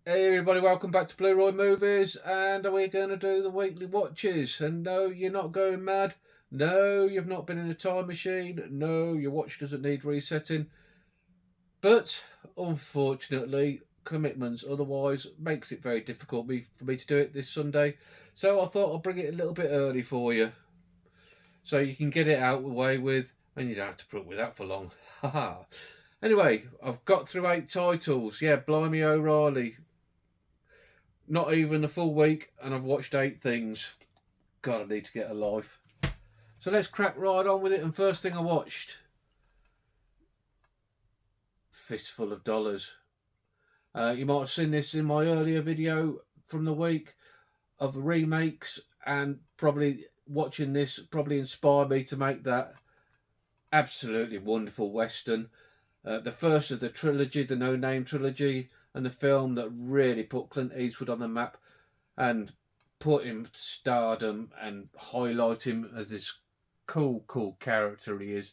Hey everybody, welcome back to Blu-Roy Movies, and we're going to do the weekly watches. And no, you're not going mad. No, you've not been in a time machine. No, your watch doesn't need resetting. But unfortunately, commitments otherwise makes it very difficult for me to do it this Sunday. So I thought I'd bring it a little bit early for you, so you can get it out of the way with, and you don't have to put up with that for long. Haha. Anyway, I've got through 8 titles. Yeah, blimey O'Reilly. Not even a full week, and I've watched 8 things. God, I need to get a life. So let's crack right on with it. And first thing I watched, Fistful of Dollars. You might have seen this in my earlier video from the week of remakes, and probably watching this probably inspired me to make that absolutely wonderful Western. The first of the trilogy, the No Name trilogy, and the film that really put Clint Eastwood on the map and put him to stardom and highlight him as this cool character he is,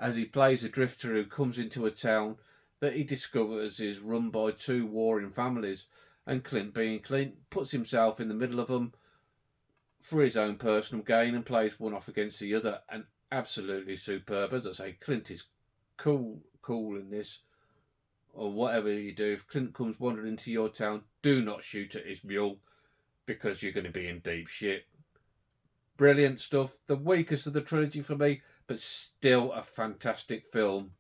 as he plays a drifter who comes into a town that he discovers is run by 2 warring families, and Clint, being Clint, puts himself in the middle of them for his own personal gain and plays one off against the other, and absolutely superb. As I say, Clint is cool in this. Or whatever you do, if Clint comes wandering into your town, do not shoot at his mule, because you're going to be in deep shit. Brilliant stuff. The weakest of the trilogy for me, but still a fantastic film.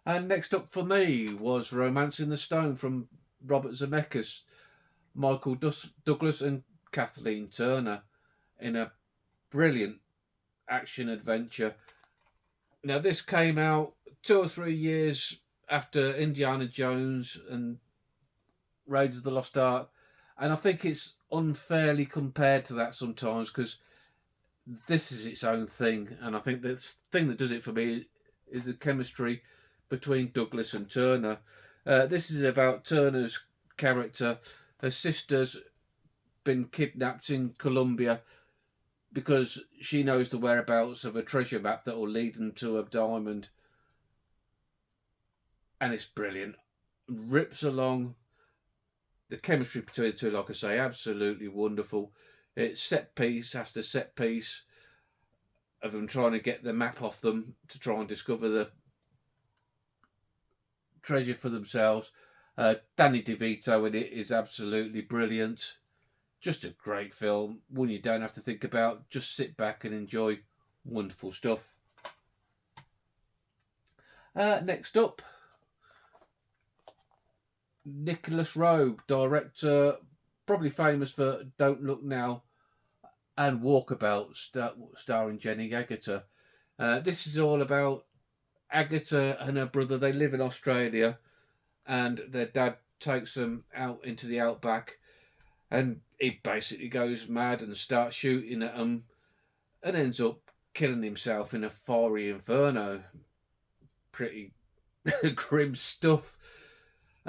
And next up for me was Romancing the Stone from Robert Zemeckis, Michael Douglas and Kathleen Turner in a brilliant action adventure. Now, this came out 2 or 3 years after Indiana Jones and Raiders of the Lost Ark, and I think it's unfairly compared to that sometimes, because this is its own thing, and I think the thing that does it for me is the chemistry between Douglas and Turner. This is about Turner's character. Her sister's been kidnapped in Colombia because she knows the whereabouts of a treasure map that will lead them to a diamond, and it's brilliant. Rips along. The chemistry between the two, like I say, absolutely wonderful. It's set piece after set piece of them trying to get the map off them to try and discover the treasure for themselves. Danny DeVito in it is absolutely brilliant. Just a great film. One you don't have to think about. Just sit back and enjoy. Wonderful stuff. Next up, Nicholas Roeg, director, probably famous for Don't Look Now and Walkabout, starring Jenny Agutter. This is all about Agutter and her brother. They live in Australia, and their dad takes them out into the outback, and he basically goes mad and starts shooting at them and ends up killing himself in a fiery inferno. Pretty grim stuff.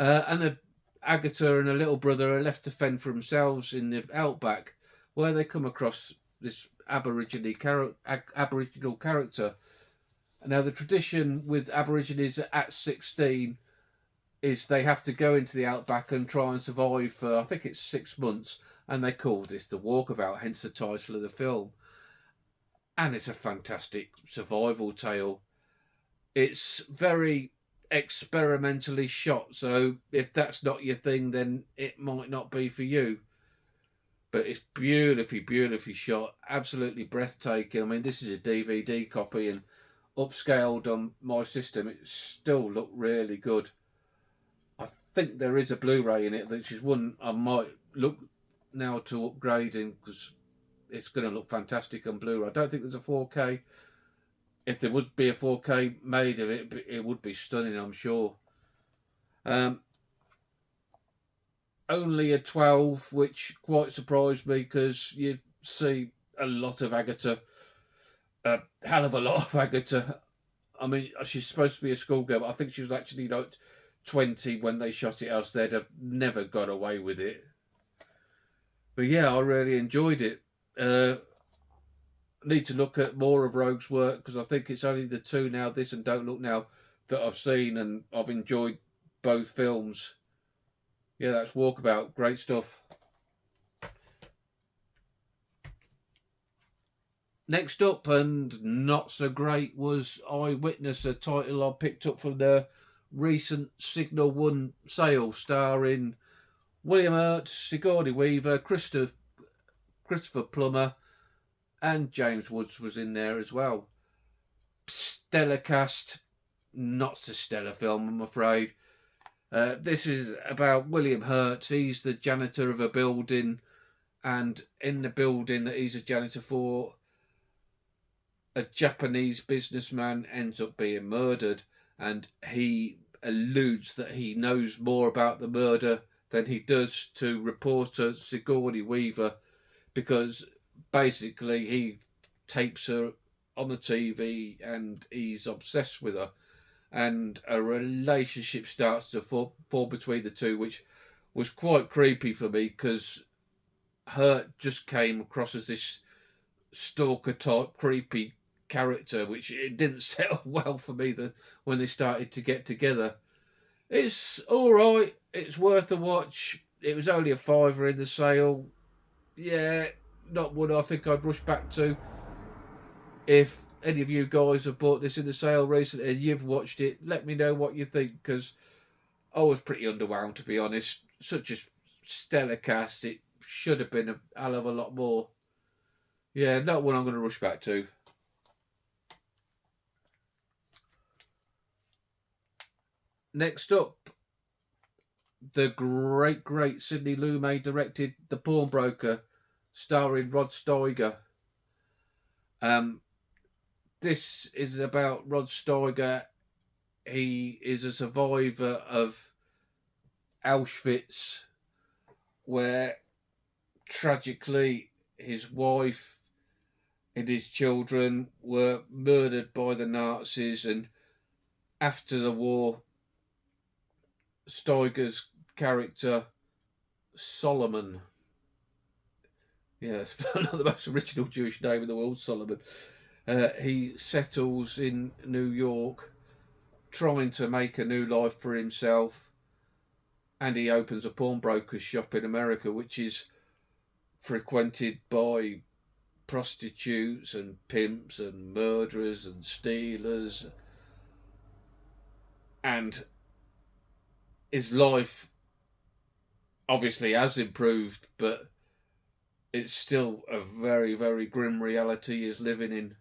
And the Agatha and her little brother are left to fend for themselves in the outback, where they come across this Aboriginal character. Now, the tradition with Aborigines at 16 is they have to go into the outback and try and survive for, I think it's 6 months, and they call this the Walkabout, hence the title of the film. And it's a fantastic survival tale. It's very experimentally shot, so if that's not your thing, then it might not be for you. But it's beautifully shot, absolutely breathtaking. I mean, this is a DVD copy and upscaled on my system. It still looked really good. I think there is a Blu-ray in it, which is one I might look now to upgrading, because it's going to look fantastic on Blu-ray. I don't think there's a 4K. If there would be a 4K made of it, it would be stunning, I'm sure. Only a 12, which quite surprised me, because you see a lot of Agatha, a hell of a lot of Agatha. I mean, she's supposed to be a schoolgirl, but I think she was actually like 20 when they shot it, else they'd have never got away with it. But yeah, I really enjoyed it. Need to look at more of Rogue's work, because I think it's only the 2 now, this and Don't Look Now, that I've seen and I've enjoyed both films. Yeah, that's Walkabout. Great stuff. Next up, and not so great, was Eyewitness, a title I picked up from the recent Signal 1 sale, starring William Hurt, Sigourney Weaver, Christopher Plummer, and James Woods was in there as well. Stellar cast, not so stellar film, I'm afraid. This is about William Hurt. He's the janitor of a building, and in the building that he's a janitor for, a Japanese businessman ends up being murdered, and he alludes that he knows more about the murder than he does to reporter Sigourney Weaver, because basically he tapes her on the TV and he's obsessed with her, and a relationship starts to fall between the two, which was quite creepy for me, because Hurt just came across as this stalker type creepy character, which it didn't settle well for me when they started to get together. It's all right. It's worth a watch. It was only a £5 in the sale. Yeah, not one I think I'd rush back to. If any of you guys have bought this in the sale recently and you've watched it, let me know what you think, because I was pretty underwhelmed, to be honest. Such a stellar cast. It should have been a hell of a lot more. Yeah, not one I'm going to rush back to. Next up, the great Sidney Lumet directed The Pawnbroker, starring Rod Steiger. This is about Rod Steiger. He is a survivor of Auschwitz, where tragically his wife and his children were murdered by the Nazis, and after the war, Steiger's character, Solomon, yes, not the most original Jewish name in the world, Solomon, he settles in New York trying to make a new life for himself, and he opens a pawnbroker's shop in America, which is frequented by prostitutes and pimps and murderers and stealers, and his life obviously has improved, but it's still a very, very grim reality he's living in.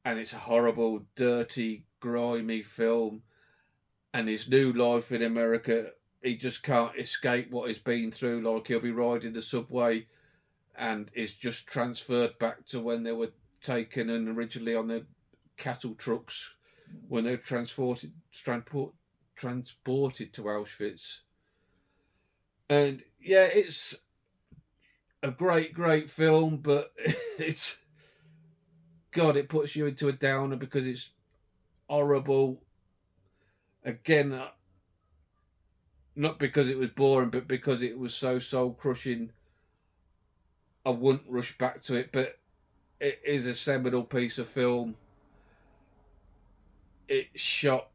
And it's a horrible, dirty, grimy film. And his new life in America, he just can't escape what he's been through. Like, he'll be riding the subway and is just transferred back to when they were taken and originally on the cattle trucks when they were transported to Auschwitz. And yeah, it's a great film, but it's, God, it puts you into a downer because it's horrible. Again, not because it was boring, but because it was so soul-crushing. I wouldn't rush back to it, but it is a seminal piece of film. It's shot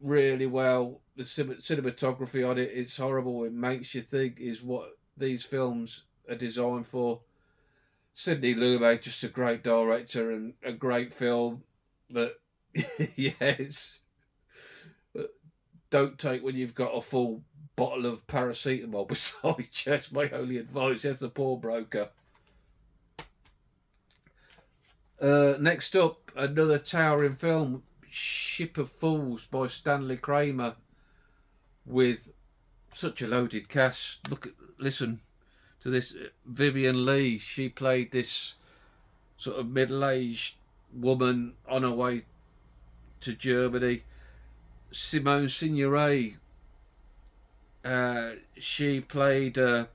really well. The cinematography on it, it's horrible. It makes you think, is what these films are designed for. Sidney Lumet, just a great director and a great film. But yes, don't take when you've got a full bottle of paracetamol beside you. That's my only advice. That's The Pawnbroker. Next up, another towering film, Ship of Fools by Stanley Kramer, with such a loaded cast. Listen to this. Vivian Leigh, she played this sort of middle-aged woman on her way to Germany. Simone Signoret, she played a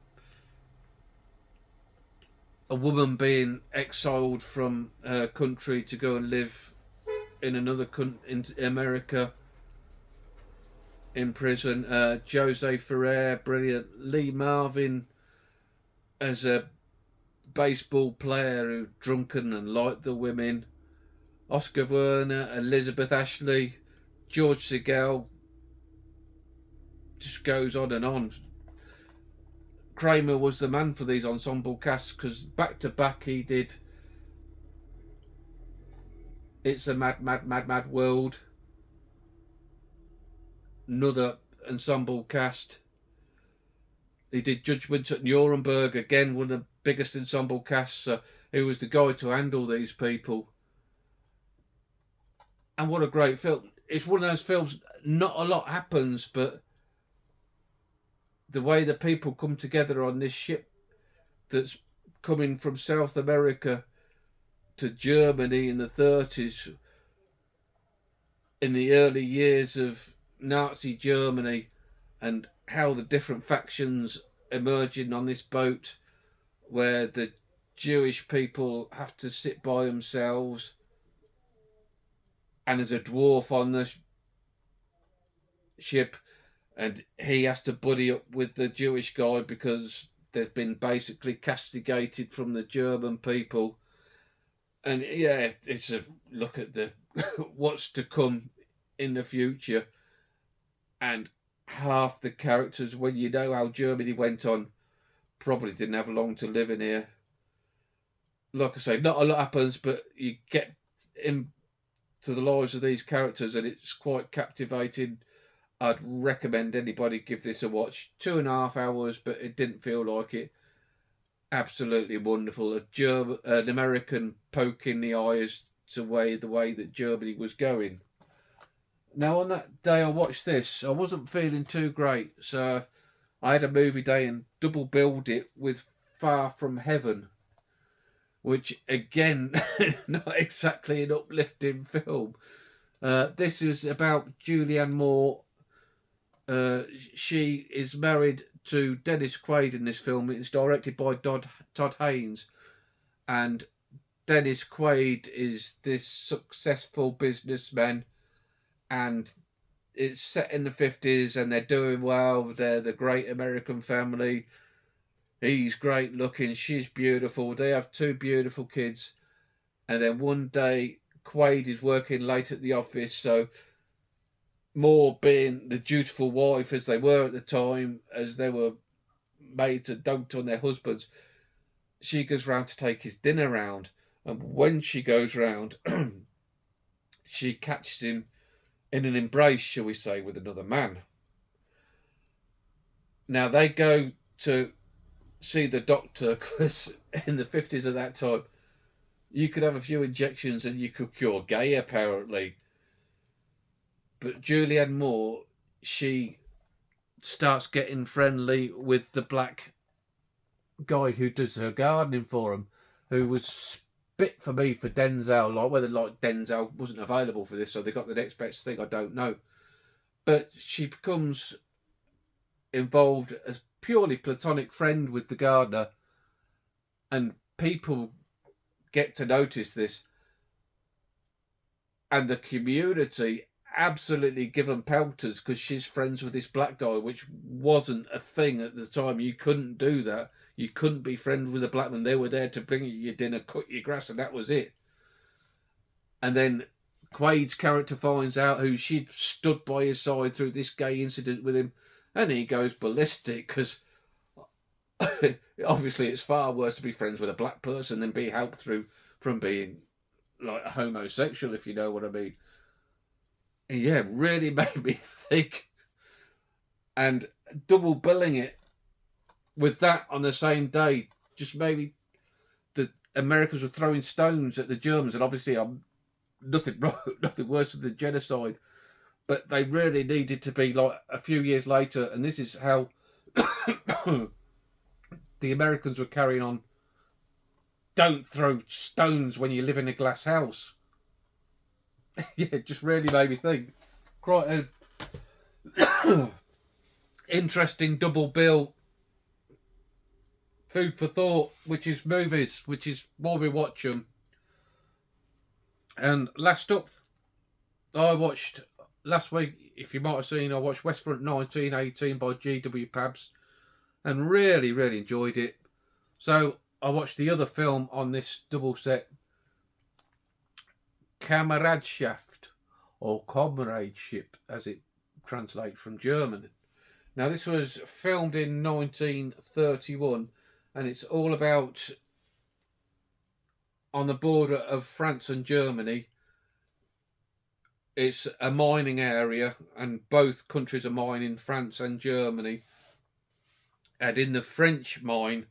woman being exiled from her country to go and live in another country, in America, in prison. Jose Ferrer, brilliant. Lee Marvin as a baseball player who drunken and liked the women. Oscar Werner, Elizabeth Ashley, George Segal, just goes on and on. Kramer was the man for these ensemble casts, because back to back he did It's a Mad, Mad, Mad, Mad World, another ensemble cast. He did Judgment at Nuremberg, again one of the biggest ensemble casts. So he was the guy to handle these people. And what a great film. It's one of those films, not a lot happens, but the way the people come together on this ship that's coming from South America to Germany in the 30s, in the early years of Nazi Germany, and how the different factions emerging on this boat, where the Jewish people have to sit by themselves, and there's a dwarf on the ship, and he has to buddy up with the Jewish guy because they've been basically castigated from the German people. And yeah, it's a look at the what's to come in the future. And half the characters, when you know how Germany went on, probably didn't have long to live in here. Like I say, not a lot happens, but you get into the lives of these characters, and it's quite captivating. I'd recommend anybody give this a watch. 2.5 hours, but it didn't feel like it. Absolutely wonderful. An American poke in the eye as to the way that Germany was going. Now, on that day I watched this, I wasn't feeling too great, so I had a movie day and double billed it with Far From Heaven, which, again, not exactly an uplifting film. This is about Julianne Moore. She is married to Dennis Quaid in this film. It's directed by Todd Haynes, and Dennis Quaid is this successful businessman, and it's set in the 50s, and they're doing well. They're the great American family. He's great looking, she's beautiful. They have 2 beautiful kids, and then one day Quaid is working late at the office, so Moore, being the dutiful wife as they were at the time, as they were made to dote on their husbands, she goes round to take his dinner round. And when she goes round, she catches him in an embrace, shall we say, with another man. Now, they go to see the doctor, because in the 50s at that time, you could have a few injections and you could cure gay, apparently. But Julianne Moore, she starts getting friendly with the black guy who does her gardening for him, who was spit for me for Denzel. Like, whether Denzel wasn't available for this, so they got the next best thing, I don't know. But she becomes involved as purely platonic friend with the gardener, and people get to notice this, and the community absolutely give them pelters because she's friends with this black guy, which wasn't a thing at the time. You couldn't do that. You couldn't be friends with a black man. They were there to bring you your dinner, cut your grass, and that was it. And then Quaid's character finds out who she'd stood by his side through this gay incident with him, and he goes ballistic, because obviously it's far worse to be friends with a black person than be helped through from being like a homosexual, if you know what I mean. And yeah, really made me think. And double billing it with that on the same day, just maybe the Americans were throwing stones at the Germans, and obviously I'm nothing worse than the genocide, but they really needed to be like a few years later, and this is how the Americans were carrying on. Don't throw stones when you live in a glass house. Yeah, it just really made me think. Quite an interesting double bill. Food for thought, which is movies, which is why we watch them. And last up, I watched last week, if you might have seen, I watched Westfront 1918 by G.W. Pabst, and really, really enjoyed it. So I watched the other film on this double set, Kameradschaft, or Comradeship, as it translates from German. Now, this was filmed in 1931, and it's all about on the border of France and Germany. It's a mining area, and both countries are mining, France and Germany. And in the French mine,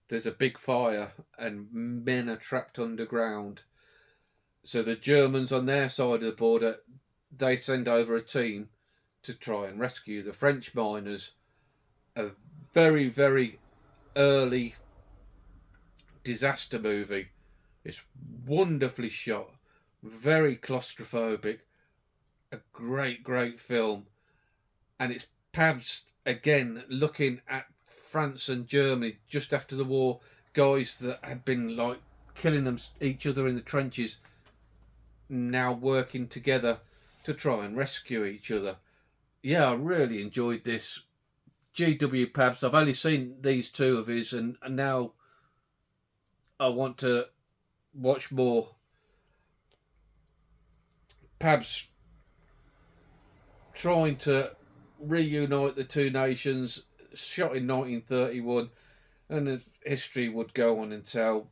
there's a big fire, and men are trapped underground. So the Germans on their side of the border, they send over a team to try and rescue the French miners. A very, very early disaster movie. It's wonderfully shot, very claustrophobic, a great, great film. And it's perhaps, again, looking at France and Germany just after the war, guys that had been like killing each other in the trenches, now working together to try and rescue each other. Yeah, I really enjoyed this. G.W. Pabst, I've only seen these two of his, and now I want to watch more. Pabst trying to reunite the two nations, shot in 1931, and the history would go on and tell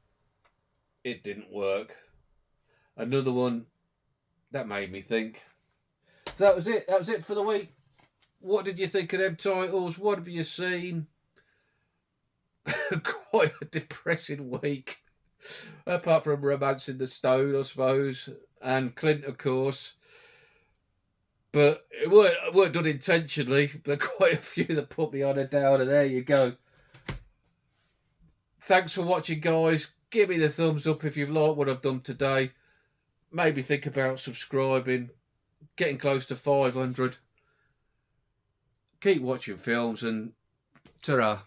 it didn't work. Another one that made me think. So that was it. That was it for the week. What did you think of them titles? What have you seen? Quite a depressing week. Apart from Romance in the Stone, I suppose. And Clint, of course. But it weren't done intentionally. But quite a few that put me on a downer. There you go. Thanks for watching, guys. Give me the thumbs up if you've liked what I've done today. Maybe think about subscribing. Getting close to 500. Keep watching films, and ta-ra.